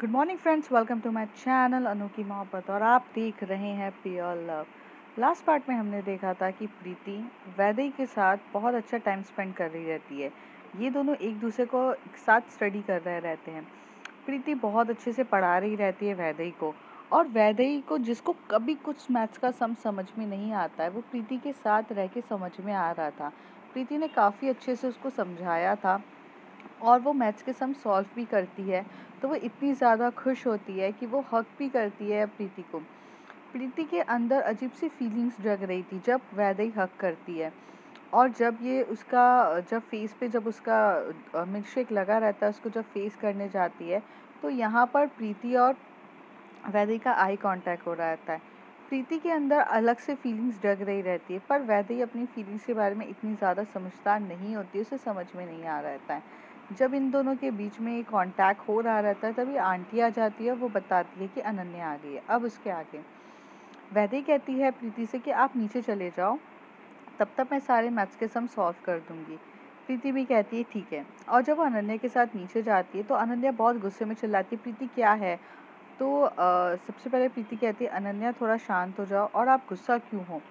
Good morning friends, welcome to my channel अनोखी मोहब्बत और आप देख रहे हैं प्योर लव। लास्ट पार्ट में हमने देखा था कि प्रीति वैदेही के साथ बहुत अच्छा टाइम स्पेंड कर रही रहती है। ये दोनों एक दूसरे को साथ स्टडी कर रहे रहते हैं। प्रीति बहुत अच्छे से पढ़ा रही रहती है वैदेही को, और वैदेही को जिसको कभी कुछ मैथ्स का सम समझ में नहीं आता है वो प्रीति के साथ रह के समझ में आ रहा था। प्रीति ने काफ़ी अच्छे से उसको समझाया था और वो मैथ्स के सम सॉल्व भी करती है। तो वो इतनी ज़्यादा खुश होती है कि वो हग भी करती है प्रीति को। प्रीति के अंदर अजीब सी फीलिंग्स जग रही थी जब वैदेही हग करती है, और जब ये उसका जब फेस पे जब उसका मिल्कशेक लगा रहता है, उसको जब फेस करने जाती है तो यहाँ पर प्रीति और वैदेही का आई कांटेक्ट हो रहा रहता है। प्रीति के अंदर अलग से फीलिंग्स जग रही रहती है, पर वैदेही अपनी फीलिंग्स के बारे में इतनी ज़्यादा समझदार नहीं होती, उसे समझ में नहीं आ रहता है। जब इन दोनों के बीच में कांटेक्ट हो रहा रहता है तभी आंटी आ जाती है, वो बताती है कि अनन्या आ गई है। अब उसके आगे वैदेही कहती है प्रीति से कि आप नीचे चले जाओ, तब तक मैं सारे मैथ्स के सम सॉल्व कर दूंगी। प्रीति भी कहती है ठीक है, और जब वो अनन्या के साथ नीचे जाती है तो अनन्या बहुत गुस्से में चिल्लाती है प्रीति क्या है। तो सबसे पहले प्रीति कहती है अनन्या थोड़ा शांत हो जाओ और आप गुस्सा क्यों हो।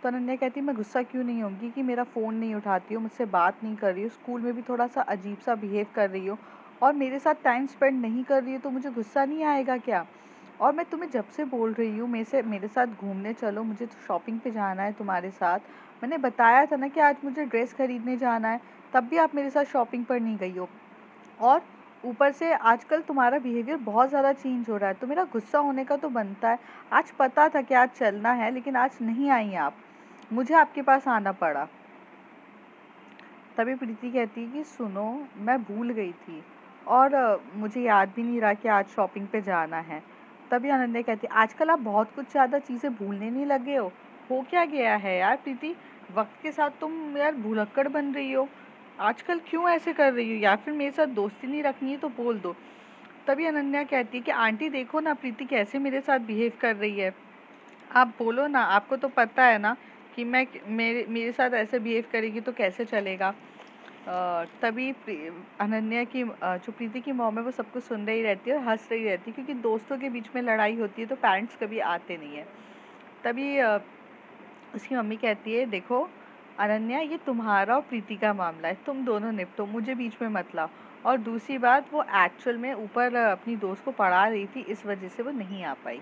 तो अनन्या कहती है मैं गुस्सा क्यों नहीं होंगी कि मेरा फ़ोन नहीं उठाती हो, मुझसे बात नहीं कर रही हो, स्कूल में भी थोड़ा सा अजीब सा बिहेव कर रही हो और मेरे साथ टाइम स्पेंड नहीं कर रही हो, तो मुझे गुस्सा नहीं आएगा क्या। और मैं तुम्हें जब से बोल रही हूँ मेरे साथ घूमने चलो, मुझे तो शॉपिंग पे जाना है तुम्हारे साथ। मैंने बताया था ना कि आज मुझे ड्रेस खरीदने जाना है, तब भी आप मेरे साथ शॉपिंग पर नहीं गई हो। और ऊपर से आजकल तुम्हारा बिहेवियर बहुत ज़्यादा चेंज हो रहा है, तो मेरा गुस्सा होने का तो बनता है। आज पता था कि आज चलना है लेकिन आज नहीं आई आप, मुझे आपके पास आना पड़ा। तभी प्रीति कहती है कि सुनो, मैं भूल गई थी और मुझे याद भी नहीं रहा कि आज शॉपिंग पे जाना है। तभी अनन्या कहती है आजकल आप बहुत कुछ ज़्यादा चीज़ें भूलने नहीं लगे हो क्या गया है यार प्रीति। वक्त के साथ तुम यार भुलक्कड़ बन रही हो, आजकल क्यों ऐसे कर रही हो, या फिर मेरे साथ दोस्ती नहीं रखनी है तो बोल दो। तभी अनन्या कहती है कि आंटी देखो ना प्रीति कैसे मेरे साथ बिहेव कर रही है, आप बोलो ना, आपको तो पता है ना कि मैं मेरे मेरे साथ ऐसे बिहेव करेगी तो कैसे चलेगा। तभी अनन्या की जो प्रीति की मॉम है वो सब कुछ सुन रही रहती है और हंस रही रहती है, क्योंकि दोस्तों के बीच में लड़ाई होती है तो पेरेंट्स कभी आते नहीं है। तभी उसकी मम्मी कहती है देखो अनन्या, ये तुम्हारा और प्रीति का मामला है, तुम दोनों निपटो, मुझे बीच में मत लाओ। और दूसरी बात, वो एक्चुअल में ऊपर अपनी दोस्त को पढ़ा रही थी, इस वजह से वो नहीं आ पाई।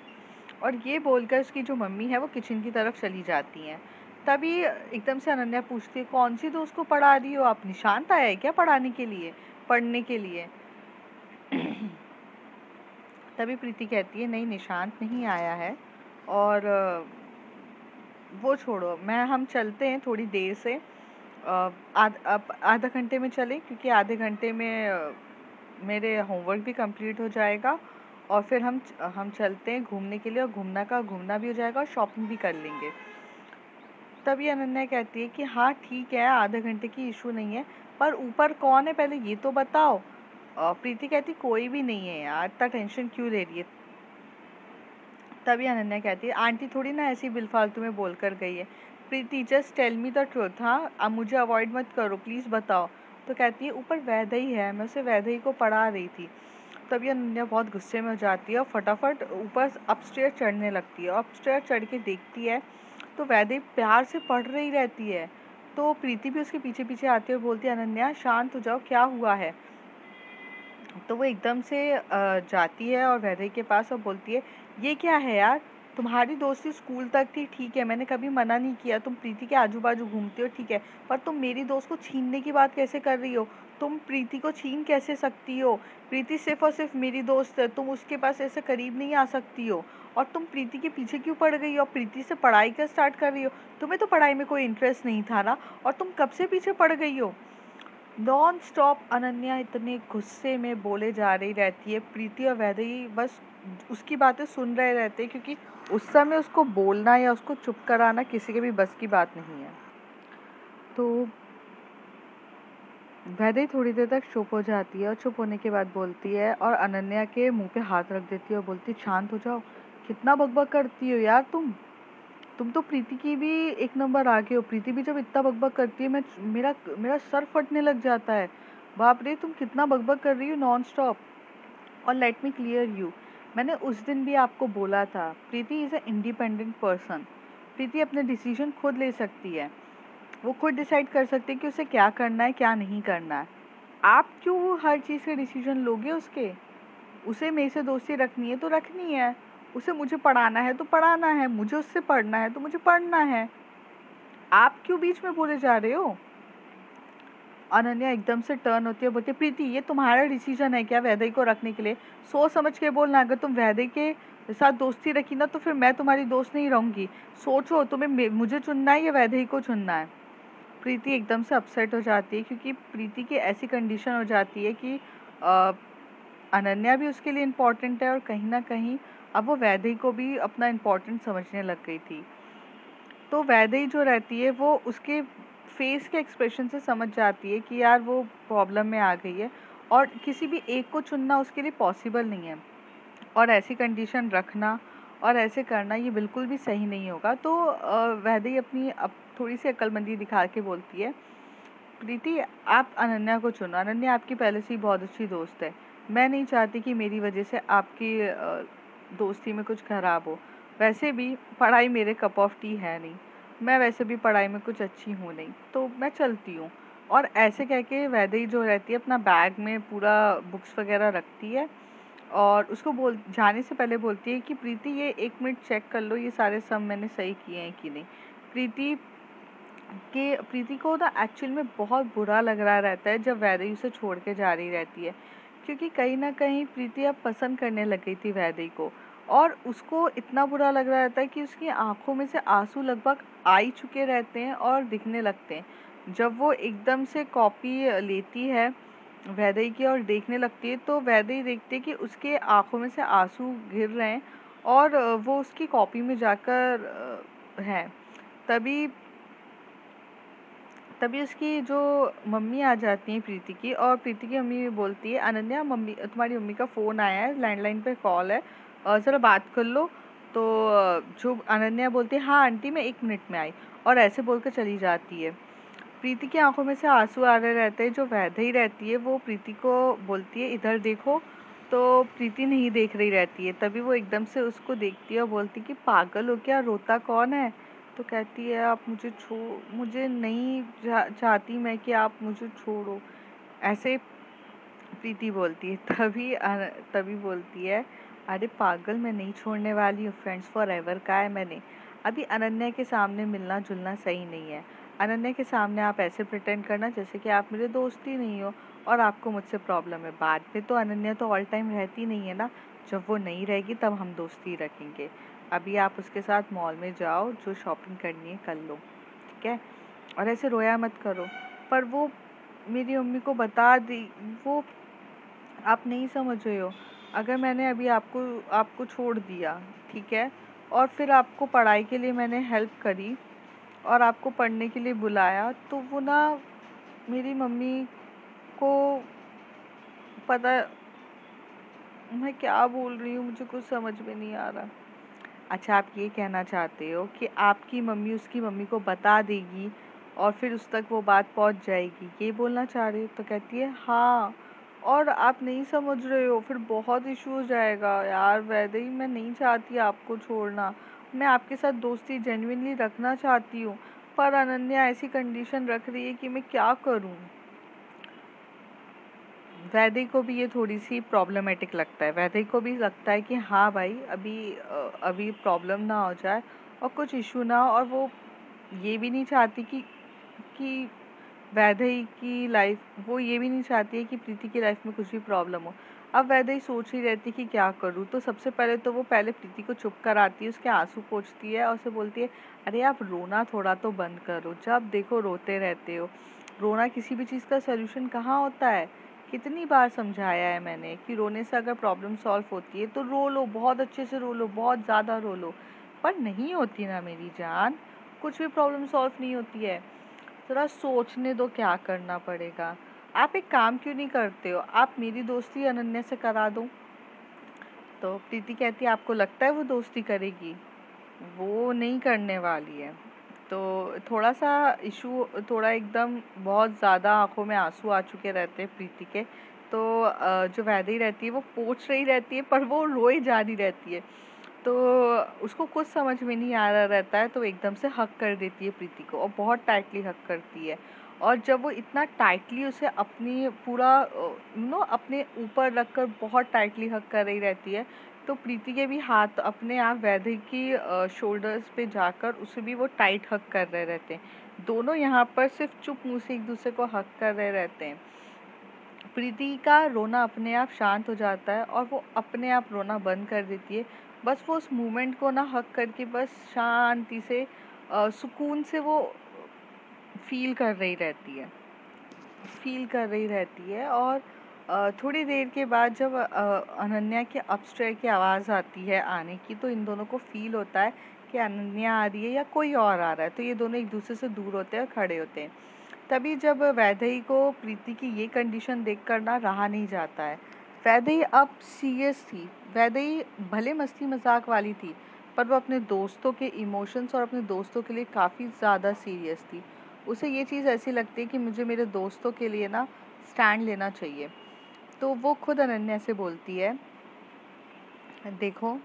और ये बोलकर उसकी जो मम्मी है वो किचन की तरफ चली जाती हैं। तभी एकदम से अनन्या पूछती है कौन सी दोस्त को पढ़ा रही हो आप, निशांत आया है क्या पढ़ाने के लिए, पढ़ने के लिए। तभी प्रीति कहती है नहीं, निशांत नहीं आया है, और वो छोड़ो, हम चलते हैं थोड़ी देर से, आधा घंटे में चलें, क्योंकि आधे घंटे में मेरे होमवर्क भी कंप्लीट हो जाएगा, और फिर हम चलते हैं घूमने के लिए, और घूमना भी हो जाएगा और शॉपिंग भी कर लेंगे। तभी अनन्या कहती है कि हाँ ठीक है, आधे घंटे की इशू नहीं है, पर ऊपर कौन है पहले ये तो बताओ। प्रीति कहती कोई भी नहीं है यार, इतना टेंशन क्यों ले रही है। तभी अनन्या कहती है आंटी थोड़ी ना ऐसी बिलफालतू में बोल कर गई है। Preeti just tell me the truth, हाँ अब मुझे अवॉइड मत करो प्लीज़ बताओ। तो कहती है ऊपर वैदेही है, मैं उसे वैदेही को पढ़ा रही थी। तभी अनन्या बहुत गुस्से में हो जाती है और फटाफट ऊपर अपस्टेयर चढ़ने लगती है, और अपस्टेयर चढ़ के देखती है तो वैदेही प्यार से पढ़ रही रहती है। तो प्रीति भी उसके पीछे पीछे आती है और बोलती है अनन्या शांत हो जाओ, क्या हुआ है। तो वो एकदम से जाती है और वैदेही के पास और बोलती है ये क्या है यार, तुम्हारी दोस्ती स्कूल तक थी ठीक है, मैंने कभी मना नहीं किया, तुम प्रीति के आजू बाजू घूमती हो ठीक है, पर तुम मेरी दोस्त को छीनने की बात कैसे कर रही हो। तुम प्रीति को छीन कैसे सकती हो, प्रीति सिर्फ और सिर्फ मेरी दोस्त है, तुम उसके पास ऐसे करीब नहीं आ सकती हो। और तुम प्रीति के पीछे क्यों पड़ गई हो, प्रीति से पढ़ाई का स्टार्ट कर रही हो, तुम्हें तो पढ़ाई में कोई इंटरेस्ट नहीं था ना, और तुम कब से पीछे पड़ गई हो। नॉन स्टॉप अनन्या इतने गुस्से में बोले जा रही रहती है, प्रीति और वैदेही बस उसकी बातें सुन रहे रहते हैं, क्योंकि उस समय उसको बोलना या उसको चुप कराना किसी के भी बस की बात नहीं है। तो वैदेही थोड़ी देर तक चुप हो जाती है, और चुप होने के बाद बोलती है और अनन्या के मुंह पे हाथ रख देती है और बोलती है शांत हो जाओ, कितना बकबक करती हो यार तुम तो प्रीति की भी एक नंबर आगे हो। प्रीति भी जब इतना बकबक करती है, मैं मेरा मेरा सर फटने लग जाता है। बाप रे, तुम कितना बकबक कर रही हो नॉन स्टॉप। और लेट मी क्लियर यू, मैंने उस दिन भी आपको बोला था प्रीति इज़ अ इंडिपेंडेंट पर्सन। प्रीति अपने डिसीजन खुद ले सकती है, वो खुद डिसाइड कर सकती है कि उसे क्या करना है क्या नहीं करना है। आप क्यों हर चीज़ के डिसीजन लोगे उसके? उसे मेरे से दोस्ती रखनी है तो रखनी है, उसे मुझे पढ़ाना है तो पढ़ाना है, मुझे उससे पढ़ना है तो मुझे पढ़ना है। आप क्यों बीच में बोले जा रहे हो? अनन्या एकदम से टर्न होती है, बोलती है प्रीति ये तुम्हारा डिसीजन है क्या वैदेही को रखने के लिए? सोच समझ के बोलना, अगर तुम वैदेही के साथ दोस्ती रखी ना तो फिर मैं तुम्हारी दोस्त नहीं रहूंगी। सोचो तुम्हें मुझे चुनना है या वैदेही को चुनना है? प्रीति एकदम से अपसेट हो जाती है क्योंकि प्रीति की ऐसी कंडीशन हो जाती है कि अ, अनन्या भी उसके लिए इम्पोर्टेंट है और कहीं ना कहीं अब वो वैदेही को भी अपना इम्पोर्टेंट समझने लग गई थी। तो वैदेही जो रहती है वो उसके फेस के एक्सप्रेशन से समझ जाती है कि यार वो प्रॉब्लम में आ गई है और किसी भी एक को चुनना उसके लिए पॉसिबल नहीं है, और ऐसी कंडीशन रखना और ऐसे करना ये बिल्कुल भी सही नहीं होगा। तो वैदेही अपनी अब थोड़ी सी अक्लमंदी दिखा के बोलती है प्रीति आप अनन्या को चुनो, अनन्या आपकी पहले से ही बहुत अच्छी दोस्त है, मैं नहीं चाहती कि मेरी वजह से आपकी दोस्ती में कुछ खराब हो। वैसे भी पढ़ाई मेरे कप ऑफ टी है नहीं, मैं वैसे भी पढ़ाई में कुछ अच्छी हूँ नहीं, तो मैं चलती हूँ। और ऐसे कह के वैदेही जो रहती है अपना बैग में पूरा बुक्स वगैरह रखती है और उसको बोल जाने से पहले बोलती है कि प्रीति ये 1 मिनट चेक कर लो ये सारे सम मैंने सही किए हैं कि नहीं। प्रीति को ना एक्चुअल में बहुत बुरा लग रहा रहता है जब वैदेही उसे छोड़ के जा रही रहती है, क्योंकि कहीं ना कहीं प्रीति अब पसंद करने लग गई थी वैदेही को। और उसको इतना बुरा लग रहा रहता है कि उसकी आंखों में से आंसू लगभग आ ही चुके रहते हैं और दिखने लगते हैं। जब वो एकदम से कॉपी लेती है वैदेही की और देखने लगती है तो वैदेही देखती है कि उसके आंखों में से आंसू गिर रहे हैं और वो उसकी कॉपी में जाकर है। तभी तभी उसकी जो मम्मी आ जाती हैं प्रीति की, और प्रीति की मम्मी बोलती है अनन्या मम्मी तुम्हारी मम्मी का फ़ोन आया है, लैंडलाइन पे कॉल है और ज़रा बात कर लो। तो जो अनन्या बोलती है हाँ आंटी मैं 1 मिनट में आई, और ऐसे बोलकर चली जाती है। प्रीति की आंखों में से आंसू आ रहे रहते हैं। जो वैदेही रहती है वो प्रीति को बोलती है इधर देखो, तो प्रीति नहीं देख रही रहती है। तभी वो एकदम से उसको देखती है और बोलती है कि पागल हो क्या, रोता कौन है? तो कहती है आप मुझे नहीं चाहती मैं कि आप मुझे छोड़ो, ऐसे प्रीति बोलती है। तभी बोलती है अरे पागल मैं नहीं छोड़ने वाली हूँ, फ्रेंड्स फॉर एवर का है मैंने। अभी अनन्या के सामने मिलना जुलना सही नहीं है। अनन्या के सामने आप ऐसे प्रिटेंड करना जैसे कि आप मेरे दोस्त ही नहीं हो और आपको मुझसे प्रॉब्लम है। बाद में तो अनन्या तो ऑल टाइम रहती नहीं है ना, जब वो नहीं रहेगी तब हम दोस्ती रखेंगे। अभी आप उसके साथ मॉल में जाओ, जो शॉपिंग करनी है कर लो, ठीक है? और ऐसे रोया मत करो। पर वो मेरी मम्मी को बता दी, वो आप नहीं समझ रहे हो। अगर मैंने अभी आपको आपको छोड़ दिया, ठीक है, और फिर आपको पढ़ाई के लिए मैंने हेल्प करी और आपको पढ़ने के लिए बुलाया, तो वो ना मेरी मम्मी को पता, मैं क्या बोल रही हूँ मुझे कुछ समझ में नहीं आ रहा। अच्छा आप ये कहना चाहते हो कि आपकी मम्मी उसकी मम्मी को बता देगी और फिर उस तक वो बात पहुंच जाएगी, ये बोलना चाह रहे हो? तो कहती है हाँ, और आप नहीं समझ रहे हो, फिर बहुत इशू हो जाएगा यार वैदेही, मैं नहीं चाहती आपको छोड़ना, मैं आपके साथ दोस्ती जेन्युइनली रखना चाहती हूँ, पर अनन्या ऐसी कंडीशन रख रही है कि मैं क्या करूँ। वैदेही को भी ये थोड़ी-सी प्रॉब्लमैटिक लगता है। वैदेही को भी लगता है कि हाँ भाई, अभी प्रॉब्लम ना हो जाए और कुछ इश्यू ना हो, और वो ये भी नहीं चाहती कि वैदेही की लाइफ वो ये भी नहीं चाहती है कि प्रीति की लाइफ में कुछ भी प्रॉब्लम हो। अब वैदेही सोच ही रहती है कि क्या करूँ? तो सबसे पहले तो वो पहले प्रीति को चुप कराती है, उसके आँसू पोंछती है और उसे बोलती है, "अरे आप रोना थोड़ा तो बंद करो, जब देखो रोते रहते हो। रोना किसी भी चीज़ का सॉल्यूशन कहाँ होता है? कितनी बार समझाया है मैंने कि रोने से अगर प्रॉब्लम सॉल्व होती है तो रो लो, बहुत अच्छे से रो लो, बहुत ज़्यादा रो लो, पर नहीं होती ना मेरी जान, कुछ भी प्रॉब्लम सॉल्व नहीं होती है। ज़रा सोचने दो क्या करना पड़ेगा। आप एक काम क्यों नहीं करते हो, आप मेरी दोस्ती अनन्या से करा दो।" तो प्रीति कहती है आपको लगता है वो दोस्ती करेगी? वो नहीं करने वाली है। तो थोड़ा-सा इश्यू, थोड़ा एकदम बहुत ज़्यादा आँखों में आँसू आ चुके रहते हैं प्रीति के, तो जो वैदेही रहती है वो पोंछ रही रहती है, पर वो रोए जा रही रहती है। तो उसको कुछ समझ में नहीं आ रहा रहता है, तो एकदम से हग कर देती है प्रीति को और बहुत टाइटली हग करती है। और जब वो इतना टाइटली उसे अपनी पूरा अपने ऊपर रखकर बहुत टाइटली हग कर रही रहती है, तो प्रीति के भी हाथ अपने आप वैदेही की शोल्डर्स पे जाकर उसे भी वो टाइट हग कर रहे रहते हैं। दोनों यहाँ पर सिर्फ चुप मुंह से एक दूसरे को हग कर रहे रहते हैं। प्रीति का रोना अपने आप शांत हो जाता है और वो अपने आप रोना बंद कर देती है। बस वो उस मोमेंट को ना हग करके बस शांति से सुकून से वो फील कर रही रहती है। फील कर रही रहती है और थोड़ी देर के बाद जब अनन्या के अपस्टेयर की आवाज़ आती है आने की, तो इन दोनों को फील होता है कि अनन्या आ रही है या कोई और आ रहा है। तो ये दोनों एक दूसरे से दूर होते हैं और खड़े होते हैं। तभी जब वैदेही को प्रीति की ये कंडीशन देखकर ना रहा नहीं जाता है। वैदेही अब सीरियस थी। वैदेही भले मस्ती मजाक वाली थी, पर वो अपने दोस्तों के इमोशंस और अपने दोस्तों के लिए काफ़ी ज़्यादा सीरियस थी। उसे ये चीज़ ऐसी लगती है कि मुझे मेरे दोस्तों के लिए ना स्टैंड लेना चाहिए। तो वो खुद अनन्या से बोलती है, देखो,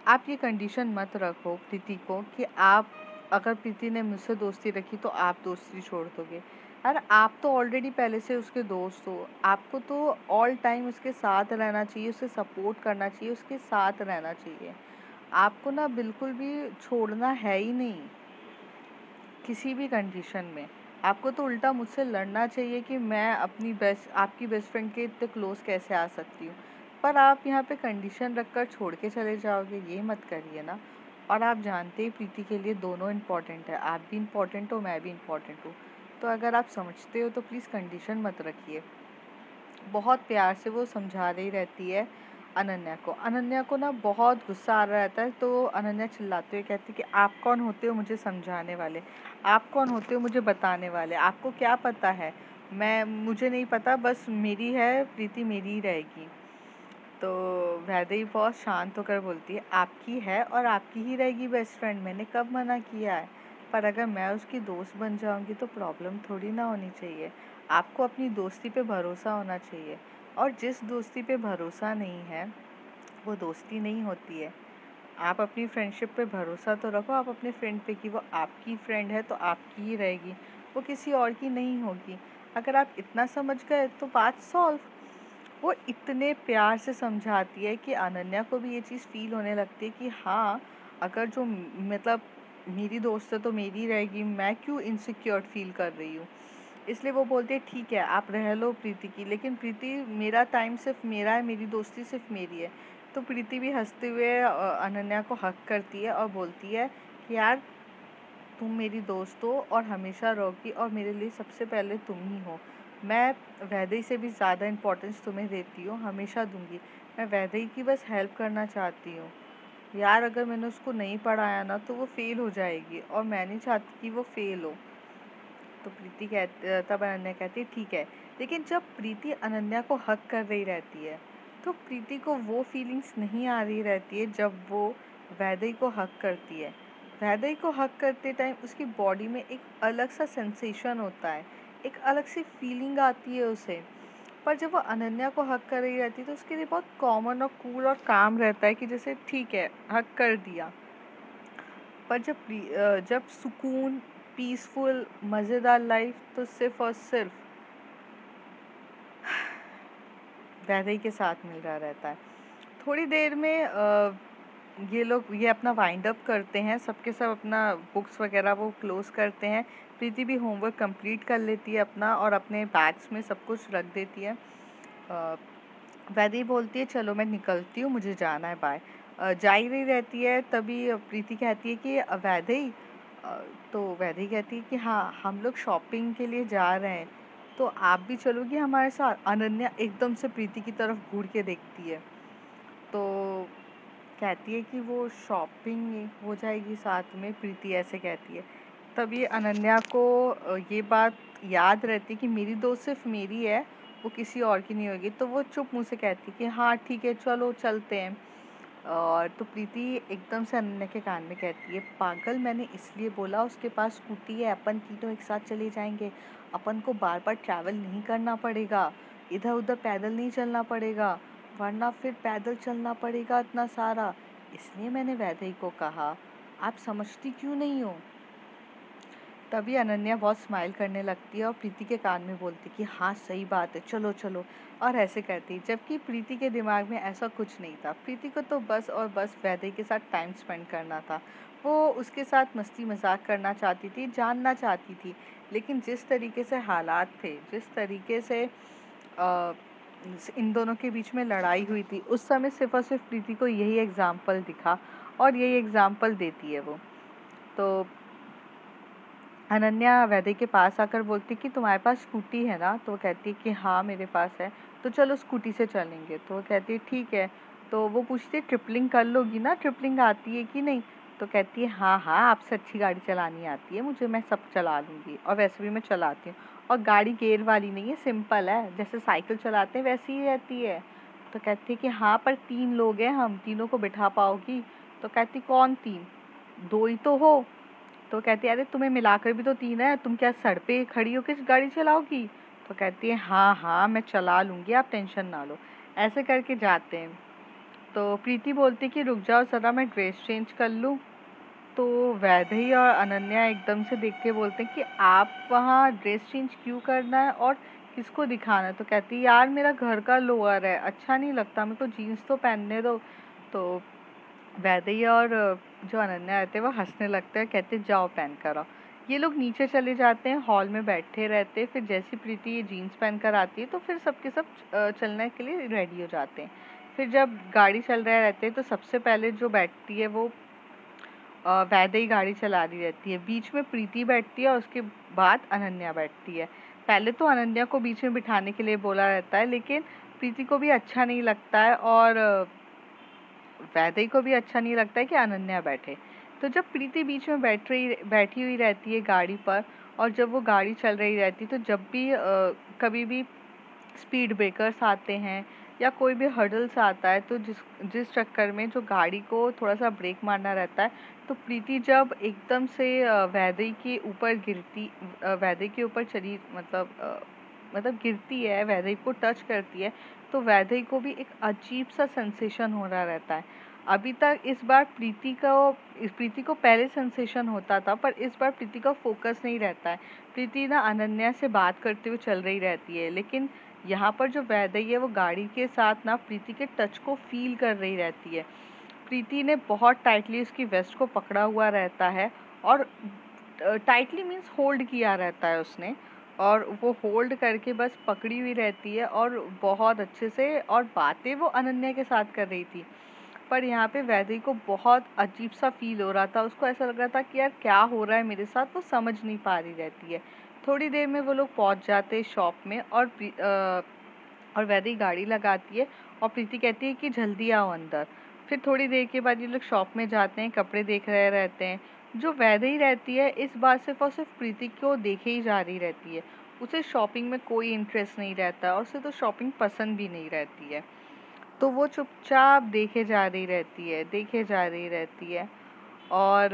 आप ये कंडीशन मत रखो प्रीति को कि आप अगर प्रीति ने मुझसे दोस्ती रखी तो आप दोस्ती छोड़ दोगे। अरे आप तो ऑलरेडी पहले से उसके दोस्त हो, आपको तो ऑल टाइम उसके साथ रहना चाहिए, उसे सपोर्ट करना चाहिए, उसके साथ रहना चाहिए। आपको ना बिल्कुल भी छोड़ना है ही नहीं किसी भी कंडीशन में। आपको तो उल्टा मुझसे लड़ना चाहिए कि मैं अपनी आपकी बेस्ट फ्रेंड के इतने क्लोज कैसे आ सकती हूँ। पर आप यहाँ पे कंडीशन रखकर छोड़ के चले जाओगे, ये मत करिए ना। और आप जानते ही प्रीति के लिए दोनों इम्पोर्टेंट है, आप भी इम्पोर्टेंट हो, मैं भी इम्पोर्टेंट हूँ। तो अगर आप समझते हो तो प्लीज़ कंडीशन मत रखिए। बहुत प्यार से वो समझा रही रहती है अनन्या को। अनन्या को ना बहुत गुस्सा आ रहा रहता है, तो अनन्या चिल्लाते हुए कहती है कि आप कौन होते हो मुझे समझाने वाले? आप कौन होते हो मुझे बताने वाले? आपको क्या पता है? मुझे नहीं पता, बस मेरी है प्रीति, मेरी ही रहेगी। तो वैदेही बहुत शांत होकर बोलती है, आपकी है और आपकी ही रहेगी बेस्ट फ्रेंड, मैंने कब मना किया है? पर अगर मैं उसकी दोस्त बन जाऊंगी तो प्रॉब्लम थोड़ी ना होनी चाहिए। आपको अपनी दोस्ती पे भरोसा होना चाहिए, और जिस दोस्ती पे भरोसा नहीं है वो दोस्ती नहीं होती है। आप अपनी फ्रेंडशिप पे भरोसा तो रखो, आप अपने फ्रेंड पे कि वो आपकी फ्रेंड है तो आपकी ही रहेगी, वो किसी और की नहीं होगी। अगर आप इतना समझ गए तो बात सॉल्व। वो इतने प्यार से समझाती है कि अनन्या को भी ये चीज़ फील होने लगती है कि हाँ, अगर जो मतलब मेरी दोस्त है तो मेरी रहेगी, मैं क्यों इनसिक्योर फील कर रही हूँ। इसलिए वो बोलती है ठीक है आप रह लो प्रीति की, लेकिन प्रीति मेरा टाइम सिर्फ मेरा है, मेरी दोस्ती सिर्फ मेरी है। तो प्रीति भी हंसते हुए अनन्या को हक करती है और बोलती है कि यार, तुम मेरी दोस्त हो और हमेशा रहोगी, और मेरे लिए सबसे पहले तुम ही हो। मैं वैदेही से भी ज़्यादा इम्पोर्टेंस तुम्हें देती हूँ, हमेशा दूंगी। मैं वैदेही की बस हेल्प करना चाहती हूँ। यार, अगर मैंने उसको नहीं पढ़ाया ना तो वो फेल हो जाएगी, और मैं नहीं चाहती कि वो फेल हो। तो तब अनन्या कहती है ठीक है। लेकिन जब प्रीति अनन्या को हक कर रही रहती है, तो प्रीति को वो फीलिंग्स नहीं आ रही रहती है जब वो वैदेही को हक करती है। वैदेही को हक करते टाइम उसकी बॉडी में एक अलग सा सेंसेशन होता है, एक अलग सी फीलिंग आती है उसे। पर जब वो अनन्या को हक कर रही रहती है तो उसके लिए बहुत कॉमन और कूल और काम रहता है कि जैसे ठीक है, हक कर दिया। पर जब सुकून, पीसफुल, मज़ेदार लाइफ तो सिर्फ और सिर्फ वैदेही के साथ मिल रहा रहता है। थोड़ी देर में ये अपना वाइंड अप करते हैं, सबके सब अपना बुक्स वगैरह वो क्लोज करते हैं। प्रीति भी होमवर्क कंप्लीट कर लेती है अपना, और अपने बैग्स में सब कुछ रख देती है। वैदेही बोलती है चलो मैं निकलती हूँ, मुझे जाना है, बाय। जा ही रही रहती है, तभी प्रीति कहती है कि वैदेही, तो वैदेही कहती है कि हाँ, हम लोग शॉपिंग के लिए जा रहे हैं, तो आप भी चलोगी हमारे साथ? अनन्या एकदम से प्रीति की तरफ घूर के देखती है, तो कहती है कि वो शॉपिंग हो जाएगी साथ में, प्रीति ऐसे कहती है। तभी अनन्या को ये बात याद रहती है कि मेरी दोस्त सिर्फ मेरी है, वो किसी और की नहीं होगी। तो वो चुप मुँह से कहती है कि हाँ ठीक है, चलो चलते हैं। और तो प्रीति एकदम से अनन्या के कान में कहती है, पागल, मैंने इसलिए बोला, उसके पास स्कूटी है, अपन तीनों एक साथ चले जाएंगे, अपन को बार बार ट्रैवल नहीं करना पड़ेगा। इधर उधर पैदल नहीं चलना पड़ेगा, वरना फिर पैदल चलना पड़ेगा इतना सारा। इसलिए मैंने वैदेही को कहा, आप समझती क्यों नहीं हो? तभी अनन्या बहुत स्माइल करने लगती है और प्रीति के कान में बोलती कि हाँ सही बात है, चलो चलो, और ऐसे करती। जबकि प्रीति के दिमाग में ऐसा कुछ नहीं था। प्रीति को तो बस और बस वैदेही के साथ टाइम स्पेंड करना था। वो उसके साथ मस्ती मजाक करना चाहती थी, जानना चाहती थी। लेकिन जिस तरीके से हालात थे, जिस तरीके से अ, इन दोनों के बीच में लड़ाई हुई थी, उस समय सिर्फ और सिर्फ प्रीति को यही एग्जाम्पल दिखा और यही एग्जाम्पल देती है वो। तो अनन्या वैदेही के पास आकर बोलती कि तुम्हारे पास स्कूटी है ना? तो वो कहती है कि हाँ मेरे पास है। तो चलो स्कूटी से चलेंगे। तो वो कहती है ठीक है। तो वो पूछती है ट्रिपलिंग कर लोगी ना? ट्रिपलिंग आती है कि नहीं? तो कहती है हाँ हाँ, आपसे अच्छी गाड़ी चलानी आती है मुझे, मैं सब चला लूँगी, और वैसे भी मैं चलाती हूँ। और गाड़ी गेयर वाली नहीं है, सिंपल है, जैसे साइकिल चलाते हैं वैसी ही रहती है। तो कहती है कि हाँ पर 3 लोग हैं हम, तीनों को बिठा पाओगी? तो कहती कौन 3? 2 ही तो हो। तो कहती है अरे तुम्हें मिलाकर भी तो 3 है, तुम क्या सड़क पे खड़ी होकर गाड़ी चलाओगी? तो कहती है हाँ हाँ मैं चला लूँगी, आप टेंशन ना लो। ऐसे करके जाते हैं। तो प्रीति बोलती कि रुक जाओ ज़रा, मैं ड्रेस चेंज कर लूँ। तो वैदेही और अनन्या एकदम से देख के बोलते हैं कि आप वहाँ ड्रेस चेंज क्यों करना है और किसको दिखाना है? तो कहती है यार मेरा घर का लोअर है, अच्छा नहीं लगता, मेरे को जीन्स तो पहनने दो। तो वैदेही और जो अनन्या रहते हैं वो हंसने लगते हैं, कहते हैं जाओ पहन कर आओ। ये लोग नीचे चले जाते हैं, हॉल में बैठे रहते हैं। फिर जैसी प्रीति ये जीन्स पहन कर आती है तो फिर सबके सब चलने के लिए रेडी हो जाते हैं। फिर जब गाड़ी चल रहे रहते हैं तो सबसे पहले जो बैठती है वो वैदेही गाड़ी चला रही रहती है, बीच में प्रीति बैठती है और उसके बाद अनन्या बैठती है। पहले तो अनन्या को बीच में बिठाने के लिए बोला रहता है, लेकिन प्रीति को भी अच्छा नहीं लगता है और वैदेही को भी अच्छा नहीं लगता है कि अनन्या बैठे। तो जब प्रीति बीच में बैठी हुई रहती है गाड़ी पर, और जब वो गाड़ी चल रही रहती है तो जब भी कभी भी स्पीड ब्रेकर्स आते हैं या कोई भी हर्डल्स आता है तो जिस जिस चक्कर में जो गाड़ी को थोड़ा सा ब्रेक मारना रहता है, तो प्रीति जब एकदम से वैदेही के ऊपर वैदेही के ऊपर चली, मतलब गिरती है, वैदेही को टच करती है, तो वैदेही को भी एक अजीब सा सेंसेशन हो रहा रहता है। अभी तक इस बार प्रीति को पहले सेंसेशन होता था, पर इस बार प्रीति का फोकस नहीं रहता है। प्रीति ना अनन्या से बात करते हुए चल रही रहती है, लेकिन यहाँ पर जो वैदेही है वो गाड़ी के साथ ना प्रीति के टच को फील कर रही रहती है। प्रीति ने बहुत टाइटली उसकी वेस्ट को पकड़ा हुआ रहता है, और टाइटली मीन्स होल्ड किया रहता है उसने, और वो होल्ड करके बस पकड़ी हुई रहती है और बहुत अच्छे से, और बातें वो अनन्या के साथ कर रही थी। पर यहाँ पे वैदेही को बहुत अजीब सा फील हो रहा था, उसको ऐसा लग रहा था कि यार क्या हो रहा है मेरे साथ, वो समझ नहीं पा रही रहती है। थोड़ी देर में वो लोग पहुँच जाते हैं शॉप में, और वैदेही गाड़ी लगाती है और प्रीति कहती है कि जल्दी आओ अंदर। फिर थोड़ी देर के बाद ये लोग शॉप में जाते हैं, कपड़े देख रहे रहते हैं। जो वैदेही रहती है इस बार सिर्फ और सिर्फ प्रीति को देखे ही जा रही रहती है। उसे शॉपिंग में कोई इंटरेस्ट नहीं रहता और उसे तो शॉपिंग पसंद भी नहीं रहती है। तो वो चुपचाप देखे जा रही रहती है, देखे जा रही रहती है, और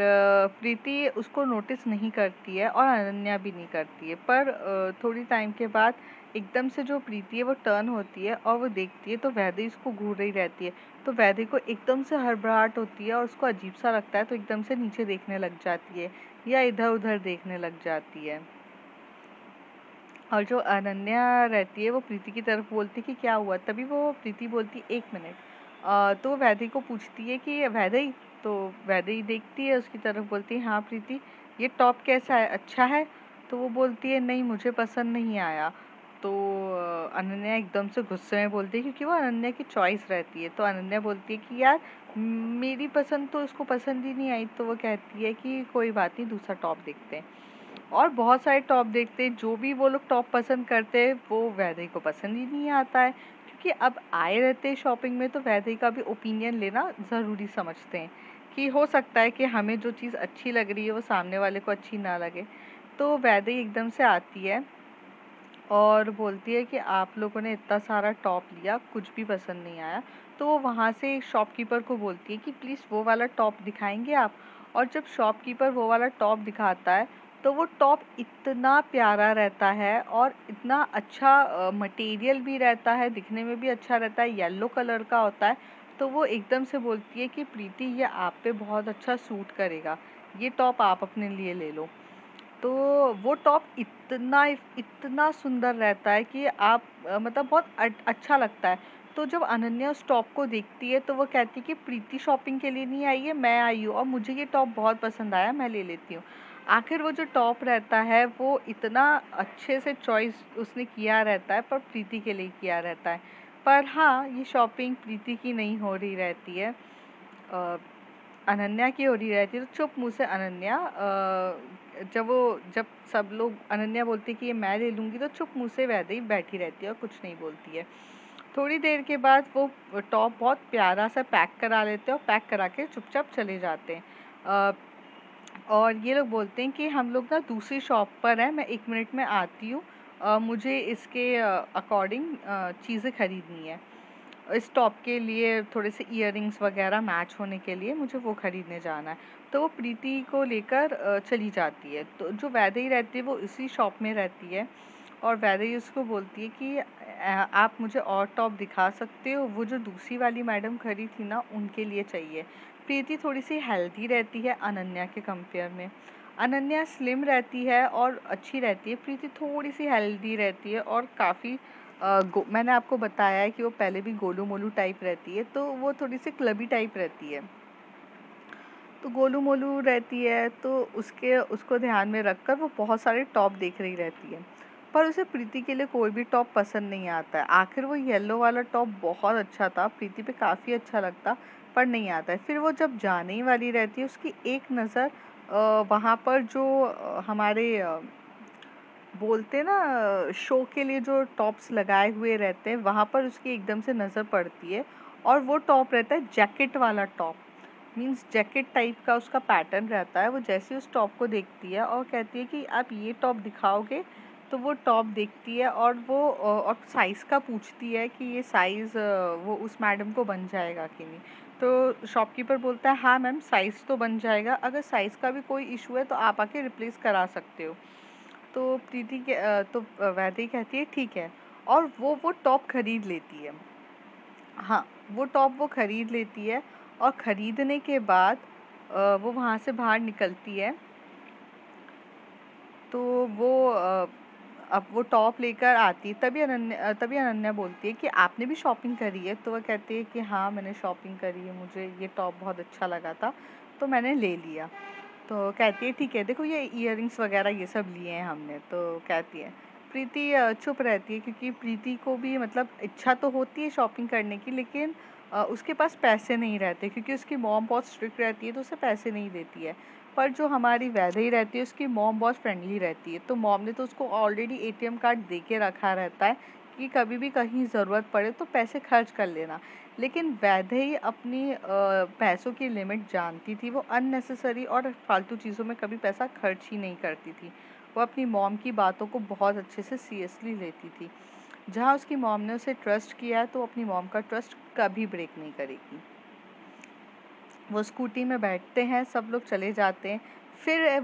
प्रीति उसको नोटिस नहीं करती है और अनन्या भी नहीं करती है। पर थोड़ी टाइम के बाद एकदम से जो प्रीति है वो टर्न होती है और वो देखती है तो वैदेही उसको घूर रही रहती है। तो वैदेही को एकदम से हड़बड़ाहट होती है और उसको अजीब सा लगता है, तो एकदम से नीचे देखने लग जाती है या इधर उधर देखने लग जाती है। और जो अनन्या रहती है वो प्रीति की तरफ बोलती है कि क्या हुआ? तभी वो प्रीति बोलती है 1 मिनट। तो वैदेही को पूछती है कि वैदेही, तो वैदेही देखती है उसकी तरफ, बोलती है हाँ प्रीति, ये टॉप कैसा है, अच्छा है? तो वो बोलती है नहीं मुझे पसंद नहीं आया। तो अनन्या एकदम से गुस्से में बोलती है, क्योंकि वो अनन्या की चॉइस रहती है। तो अनन्या बोलती है कि यार मेरी पसंद तो उसको पसंद ही नहीं आई। तो वो कहती है कि कोई बात नहीं, दूसरा टॉप देखते हैं। और बहुत सारे टॉप देखते हैं, जो भी वो लोग टॉप पसंद करते हैं वो वैदेही को पसंद ही नहीं आता है, क्योंकि अब आए रहते हैं शॉपिंग में तो वैदेही का भी ओपिनियन लेना ज़रूरी समझते हैं कि हो सकता है कि हमें जो चीज़ अच्छी लग रही है वो सामने वाले को अच्छी ना लगे। तो वैदेही एकदम से आती है और बोलती है कि आप लोगों ने इतना सारा टॉप लिया, कुछ भी पसंद नहीं आया। तो वो वहाँ से शॉपकीपर को बोलती है कि प्लीज़ वो वाला टॉप दिखाएंगे आप। और जब शॉपकीपर वो वाला टॉप दिखाता है तो वो टॉप इतना प्यारा रहता है और इतना अच्छा मटेरियल भी रहता है, दिखने में भी अच्छा रहता है, येलो कलर का होता है। तो वो एकदम से बोलती है कि प्रीति ये आप पे बहुत अच्छा सूट करेगा, ये टॉप आप अपने लिए ले लो। तो वो टॉप इतना इतना सुंदर रहता है कि आप मतलब बहुत अच्छा लगता है। तो जब अनन्या उस टॉप को देखती है तो वो कहती है कि प्रीति शॉपिंग के लिए नहीं आई है, मैं आई हूँ और मुझे ये टॉप बहुत पसंद आया, मैं ले लेती हूँ। आखिर वो जो टॉप रहता है वो इतना अच्छे से चॉइस उसने किया रहता है, पर प्रीति के लिए किया रहता है। पर हाँ, ये शॉपिंग प्रीति की नहीं हो रही रहती है, अ, अनन्या की हो रही रहती है। तो चुप मुँह से अनन्या, जब सब लोग अनन्या बोलती है कि ये मैं ले लूँगी, तो चुप मुँह से वैदेही बैठी रहती है और कुछ नहीं बोलती है। थोड़ी देर के बाद वो टॉप बहुत प्यारा सा पैक करा लेते हैं और पैक करा के चुपचाप चले जाते हैं। अ, और ये लोग बोलते हैं कि हम लोग ना दूसरी शॉप पर हैं, मैं 1 मिनट में आती हूँ। मुझे इसके अकॉर्डिंग चीज़ें खरीदनी है। इस टॉप के लिए थोड़े से इयररिंग्स वगैरह मैच होने के लिए मुझे वो खरीदने जाना है। तो वो प्रीति को लेकर चली जाती है। तो जो वैदेही रहती है वो इसी शॉप में रहती है और वैदेही उसको बोलती है कि आप मुझे और टॉप दिखा सकते हो, वो जो दूसरी वाली मैडम खड़ी थी ना उनके लिए चाहिए। प्रीति थोड़ी सी हेल्दी रहती है अनन्या के कंपेयर में। अनन्या स्लिम रहती है और अच्छी रहती है, प्रीति थोड़ी सी हेल्दी रहती है और काफ़ी मैंने आपको बताया है कि वो पहले भी गोलू मोलू टाइप रहती है, तो वो थोड़ी सी क्लबी टाइप रहती है। तो गोलू मोलू रहती है तो उसके उसको ध्यान में रखकर वो बहुत सारे टॉप देख रही रहती है, पर उसे प्रीति के लिए कोई भी टॉप पसंद नहीं आता है। आखिर वो येलो वाला टॉप बहुत अच्छा था, प्रीति पे काफ़ी अच्छा लगता, पर नहीं आता है। फिर वो जब जाने ही वाली रहती है, उसकी एक नज़र वहाँ पर जो हमारे बोलते ना शो के लिए जो टॉप्स लगाए हुए रहते हैं, वहाँ पर उसकी एकदम से नज़र पड़ती है और वो टॉप रहता है जैकेट वाला टॉप। मीन्स जैकेट टाइप का उसका पैटर्न रहता है। वो जैसे ही उस टॉप को देखती है और कहती है कि आप ये टॉप दिखाओगे, तो वो टॉप देखती है और वो और साइज़ का पूछती है कि ये साइज़ वो उस मैडम को बन जाएगा कि नहीं। तो शॉपकीपर बोलता है हाँ मैम, साइज़ तो बन जाएगा, अगर साइज़ का भी कोई इशू है तो आप आके रिप्लेस करा सकते हो। तो वैदेही कहती है ठीक है, और वो टॉप खरीद लेती है। हाँ, वो टॉप वो खरीद लेती है और खरीदने के बाद वो वहाँ से बाहर निकलती है। तो वो अब वो टॉप लेकर आती है, तभी अनन्या बोलती है कि आपने भी शॉपिंग करी है? तो वह कहती है कि हाँ, मैंने शॉपिंग करी है, मुझे ये टॉप बहुत अच्छा लगा था, तो मैंने ले लिया। तो कहती है ठीक है, देखो ये इयररिंग्स वगैरह ये सब लिए हैं हमने। तो कहती है प्रीति चुप रहती है, क्योंकि प्रीति को भी मतलब इच्छा तो होती है शॉपिंग करने की, लेकिन उसके पास पैसे नहीं रहते, क्योंकि उसकी मॉम बहुत स्ट्रिक्ट रहती है तो उसे पैसे नहीं देती है। पर जो हमारी वैदेही रहती है उसकी मॉम बहुत फ्रेंडली रहती है, तो मॉम ने तो उसको ऑलरेडी एटीएम कार्ड दे के रखा रहता है कि कभी भी कहीं ज़रूरत पड़े तो पैसे खर्च कर लेना। लेकिन वैदेही अपनी पैसों की लिमिट जानती थी, वो अननेसेसरी और फालतू चीज़ों में कभी पैसा खर्च ही नहीं करती थी। वो अपनी मॉम की बातों को बहुत अच्छे से सीरियसली लेती थी। जहाँ उसकी मॉम ने उसे ट्रस्ट किया है तो वो अपनी मॉम का ट्रस्ट कभी ब्रेक नहीं करेगी। वो स्कूटी में बैठते हैं, सब लोग चले जाते हैं।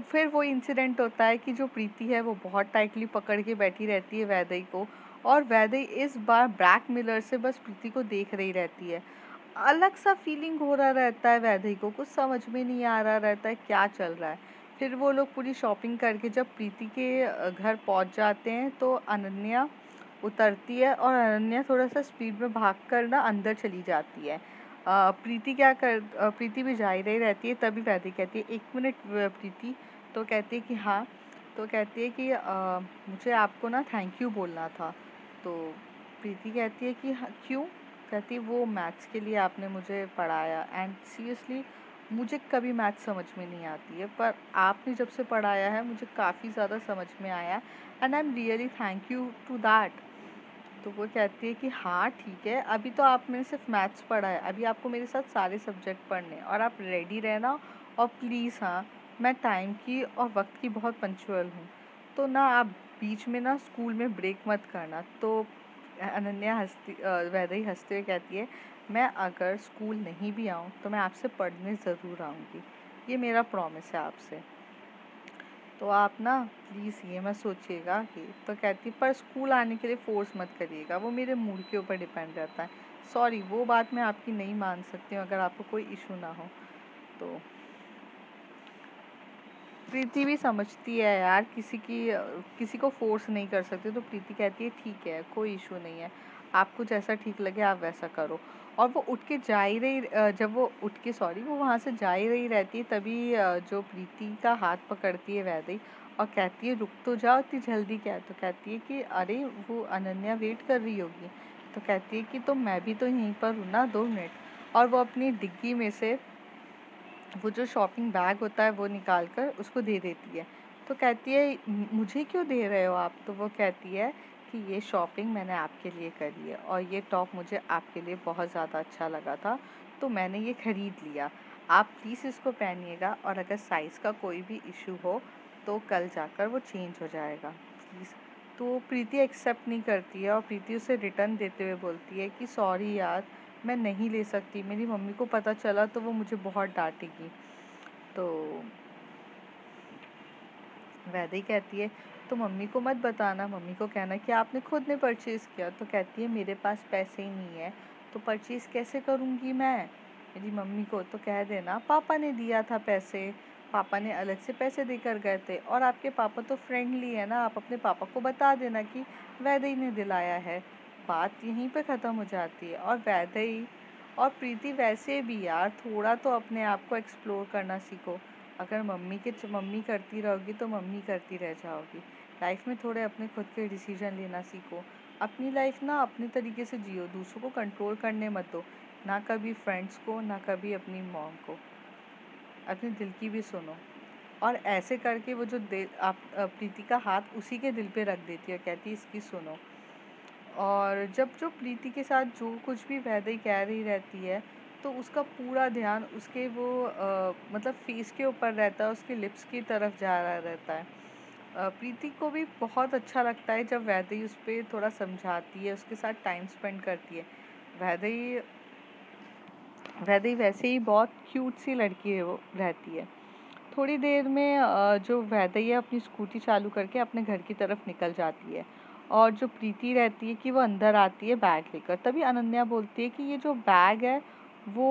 फिर वो इंसिडेंट होता है कि जो प्रीति है वो बहुत टाइटली पकड़ के बैठी रहती है वैदेही को, और वैदेही इस बार बैक मिरर से बस प्रीति को देख रही रहती है। अलग सा फीलिंग हो रहा रहता है वैदेही को, कुछ समझ में नहीं आ रहा रहता है क्या चल रहा है। फिर वो लोग पूरी शॉपिंग करके जब प्रीति के घर पहुंच जाते हैं तो अनन्या उतरती है और अनन्या थोड़ा सा स्पीड में भागकर ना अंदर चली जाती है। प्रीति भी जा ही रही रहती है, तभी वैदेही कहती है 1 मिनट प्रीति। तो कहती है कि हाँ। तो कहती है कि मुझे आपको ना थैंक यू बोलना था। तो प्रीति कहती है कि हाँ, क्यों? कहती है वो मैथ्स के लिए आपने मुझे पढ़ाया, एंड सीरियसली मुझे कभी मैथ्स समझ में नहीं आती है, पर आपने जब से पढ़ाया है मुझे काफ़ी ज़्यादा समझ में आया, and I am really thank you to that. तो वो कहती है कि हाँ ठीक है, अभी तो आपने सिर्फ मैथ्स पढ़ा है, अभी आपको मेरे साथ सारे सब्जेक्ट पढ़ने हैं और आप रेडी रहना। और प्लीज़ हाँ, मैं टाइम की और वक्त की बहुत पंक्चुअल हूँ, तो ना आप बीच में ना स्कूल में ब्रेक मत करना। तो वैदेही हंसते हुए कहती है मैं अगर स्कूल नहीं भी आऊँ तो मैं आपसे पढ़ने ज़रूर आऊँगी, ये मेरा प्रॉमिस है आपसे। तो आप ना प्लीज़ ये मत सोचिएगा कि। तो कहती है पर स्कूल आने के लिए फ़ोर्स मत करिएगा, वो मेरे मूड के ऊपर डिपेंड रहता है। सॉरी, वो बात मैं आपकी नहीं मान सकती हूँ, अगर आपको कोई इशू ना हो तो। प्रीति भी समझती है यार, किसी को फ़ोर्स नहीं कर सकते। तो प्रीति कहती है ठीक है, कोई इशू नहीं है, आपको जैसा ठीक लगे आप वैसा करो। और वो उठ के जा ही रही जब वो उठ के सॉरी वो वहाँ से जा ही रही रहती है, तभी जो प्रीति का हाथ पकड़ती है वैदेही और कहती है रुक तो जाओ, इतनी जल्दी क्या है। तो कहती है कि अरे वो अनन्या वेट कर रही होगी। तो कहती है कि तो मैं भी तो यहीं पर हूँ ना, 2 मिनट। और वो अपनी डिग्गी में से वो जो शॉपिंग बैग होता है वो निकाल कर उसको दे देती है। तो कहती है मुझे क्यों दे रहे हो आप? तो वो कहती है कि ये शॉपिंग मैंने आपके लिए करी है और ये टॉप मुझे आपके लिए बहुत ज़्यादा अच्छा लगा था, तो मैंने ये ख़रीद लिया। आप प्लीज़ इसको पहनिएगा और अगर साइज़ का कोई भी इशू हो तो कल जाकर वो चेंज हो जाएगा प्लीज़। तो प्रीति एक्सेप्ट नहीं करती है और प्रीति उसे रिटर्न देते हुए बोलती है कि सॉरी यार, मैं नहीं ले सकती, मेरी मम्मी को पता चला तो वो मुझे बहुत डांटेगी। तो वैदेही कहती है तो मम्मी को मत बताना, मम्मी को कहना कि आपने खुद ने परचेज़ किया। तो कहती है मेरे पास पैसे ही नहीं है तो परचेज़ कैसे करूँगी मैं मेरी मम्मी को। तो कह देना पापा ने दिया था पैसे, पापा ने अलग से पैसे देकर गए थे और आपके पापा तो फ्रेंडली है ना, आप अपने पापा को बता देना कि वैदेही ने दिलाया है। बात यहीं पे ख़त्म हो जाती है। और वैदेही और प्रीति वैसे भी यार थोड़ा तो अपने आप को एक्सप्लोर करना सीखो। अगर मम्मी करती रहोगी तो मम्मी करती रह जाओगी। लाइफ में थोड़े अपने खुद के डिसीजन लेना सीखो। अपनी लाइफ ना अपने तरीके से जियो, दूसरों को कंट्रोल करने मत दो। ना कभी फ्रेंड्स को, ना कभी अपनी मॉम को। अपने दिल की भी सुनो। और ऐसे करके वो जो प्रीति का हाथ उसी के दिल पे रख देती है, कहती है इसकी सुनो। और जब जो प्रीति के साथ जो कुछ भी वैदेही कह रही रहती है तो उसका पूरा ध्यान उसके वो मतलब फेस के ऊपर रहता है, उसके लिप्स की तरफ जा रहा रहता है। प्रीति को भी बहुत अच्छा लगता है जब वैदेही उस पर थोड़ा समझाती है, उसके साथ टाइम स्पेंड करती है। वैदेही वैदेही वैसे ही बहुत क्यूट सी लड़की है, वो रहती है। थोड़ी देर में जो वैदेही है अपनी स्कूटी चालू करके अपने घर की तरफ निकल जाती है और जो प्रीति रहती है कि वो अंदर आती है बैग लेकर। तभी अनन्या बोलती है कि ये जो बैग है वो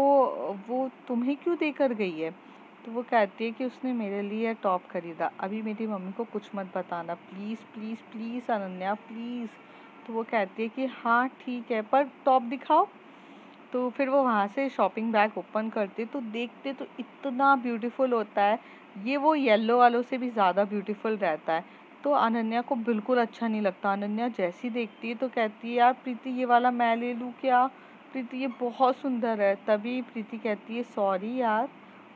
वो तुम्हें क्यों देकर गई है। तो वो कहती है कि उसने मेरे लिए टॉप खरीदा, अभी मेरी मम्मी को कुछ मत बताना please please please Ananya please. तो वो कहती है कि हाँ ठीक है, पर टॉप दिखाओ। तो फिर वो वहाँ से शॉपिंग बैग ओपन करते तो देखते तो इतना ब्यूटीफुल होता है, ये वो येलो वालों से भी ज़्यादा ब्यूटीफुल रहता है। तो अनन्या को बिल्कुल अच्छा नहीं लगता। अनन्या जैसी देखती है तो कहती है यार प्रीति ये वाला मैं ले लूँ क्या, प्रीति ये बहुत सुंदर है। तभी प्रीति कहती है सॉरी यार,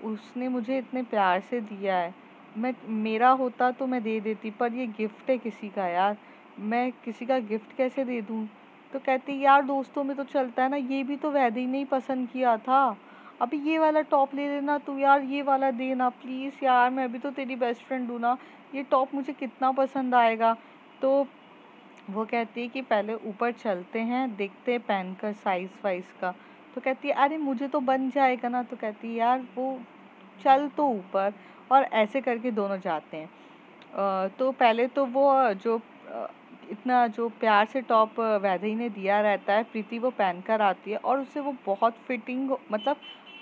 उसने मुझे इतने प्यार से दिया है, मैं मेरा होता तो मैं दे देती, पर ये गिफ्ट है किसी का यार, मैं किसी का गिफ्ट कैसे दे दूँ। तो कहती यार दोस्तों में तो चलता है ना, ये भी तो वैदेही ने ही पसंद किया था, अभी ये वाला टॉप ले लेना तू यार, ये वाला देना प्लीज़ यार, मैं भी तो तेरी बेस्ट फ्रेंड हूँ ना, ये टॉप मुझे कितना पसंद आएगा। तो वो कहती है कि पहले ऊपर चलते हैं, देखते हैं पहन कर साइज़ वाइज़ का। तो कहती है अरे मुझे तो बन जाएगा ना। तो कहती है यार वो चल तो ऊपर। और ऐसे करके दोनों जाते हैं। तो पहले तो वो जो इतना जो प्यार से टॉप वैदेही ने दिया रहता है, प्रीति वो पहन कर आती है और उसे वो बहुत फिटिंग मतलब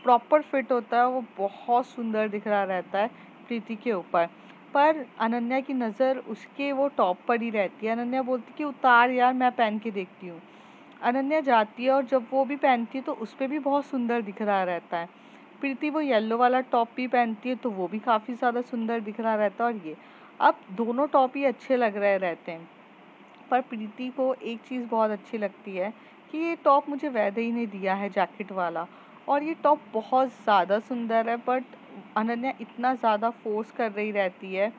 प्रॉपर फिट होता है, वो बहुत सुंदर दिख रहा रहता है प्रीति के ऊपर। पर अनन्या की नज़र उसके वो टॉप पर ही रहती है। अनन्या बोलती कि उतार यार, मैं पहन के देखती हूँ। अनन्या जाती है और जब वो भी पहनती है तो उस पर भी बहुत सुंदर दिख रहा रहता है। प्रीति वो येलो वाला टॉप भी पहनती है तो वो भी काफ़ी ज़्यादा सुंदर दिख रहा रहता है। और ये अब दोनों टॉप ही अच्छे लग रहे रहते हैं, पर प्रीति को एक चीज़ बहुत अच्छी लगती है कि ये टॉप मुझे वैदेही ने दिया है जैकेट वाला, और ये टॉप बहुत ज़्यादा सुंदर है। बट अनन्या इतना ज़्यादा फोर्स कर रही रहती है,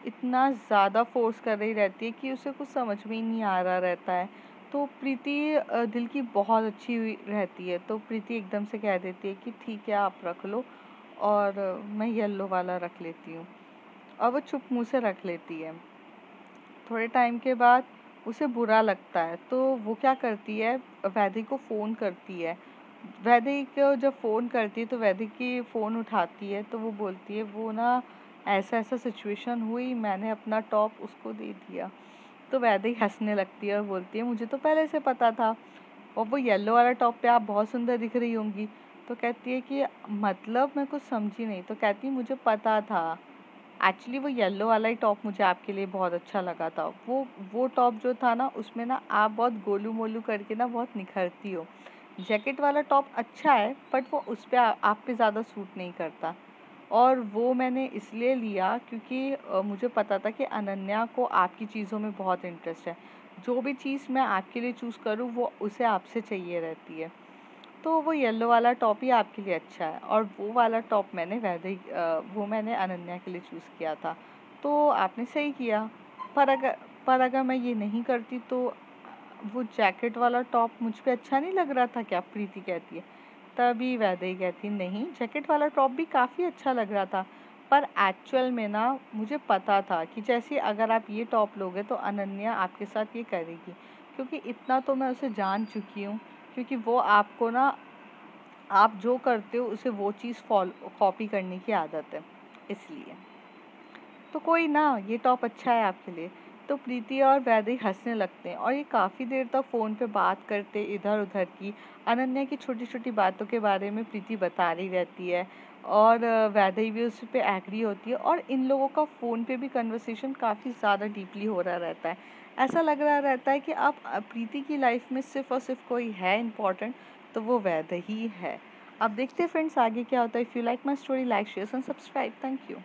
इतना ज़्यादा फोर्स कर रही रहती है कि उसे कुछ समझ में ही नहीं आ रहा रहता है। तो प्रीति दिल की बहुत अच्छी हुई रहती है, तो प्रीति एकदम से कह देती है कि ठीक है आप रख लो, और मैं येलो वाला रख लेती हूँ। और वो चुप मुँह से रख लेती है। थोड़े टाइम के बाद उसे बुरा लगता है तो वो क्या करती है, वैदेही को फ़ोन करती है। वैदेही को जब फ़ोन करती है तो वैदेही की फ़ोन उठाती है तो वो बोलती है वो ना ऐसा-ऐसा सिचुएशन हुई, मैंने अपना टॉप उसको दे दिया। तो वैदई हँसने लगती है और बोलती है मुझे तो पहले से पता था और वो येलो वाला टॉप पे आप बहुत सुंदर दिख रही होंगी। तो कहती है कि मतलब मैं कुछ समझी नहीं। तो कहती है मुझे पता था। एक्चुअली वो येलो वाला ही टॉप मुझे आपके लिए बहुत अच्छा लगा था। वो टॉप जो था ना उसमें ना आप बहुत गोलू-मोलू करके ना बहुत निखरती हो। जैकेट वाला टॉप अच्छा है बट वो उस पे आप पे ज़्यादा सूट नहीं करता। और वो मैंने इसलिए लिया क्योंकि मुझे पता था कि अनन्या को आपकी चीज़ों में बहुत इंटरेस्ट है। जो भी चीज़ मैं आपके लिए चूज़ करूँ वो उसे आपसे चाहिए रहती है। तो वो येलो वाला टॉप ही आपके लिए अच्छा है और वो वाला टॉप वो मैंने अनन्या के लिए चूज़ किया था। तो आपने सही किया। पर अगर मैं ये नहीं करती तो वो जैकेट वाला टॉप मुझ पे अच्छा नहीं लग रहा था क्या? प्रीति कहती है। तभी वैदेही कहती नहीं, जैकेट वाला टॉप भी काफ़ी अच्छा लग रहा था। पर एक्चुअल में ना मुझे पता था कि जैसे अगर आप ये टॉप लोगे तो अनन्या आपके साथ ये करेगी। क्योंकि इतना तो मैं उसे जान चुकी हूँ क्योंकि वो आपको ना आप जो करते हो उसे वो चीज़ कॉपी करने की आदत है, इसलिए। तो कोई ना, ये टॉप अच्छा है आपके लिए। तो प्रीति और वैदेही हँसने लगते हैं और ये काफ़ी देर तक फ़ोन पे बात करते इधर-उधर की। अनन्या की छोटी-छोटी बातों के बारे में प्रीति बता रही रहती है और वैदेही भी उस पे एग्री होती है और इन लोगों का फ़ोन पे भी कन्वर्सेशन काफ़ी ज़्यादा डीपली हो रहा रहता है। ऐसा लग रहा रहता है कि अब प्रीति की लाइफ़ में सिर्फ़ और सिर्फ़ कोई है इम्पोर्टेंट, तो वो वैदेही है। अब देखते हैं फ्रेंड्स आगे क्या होता है। If you like my story, like, share and subscribe. Thank you.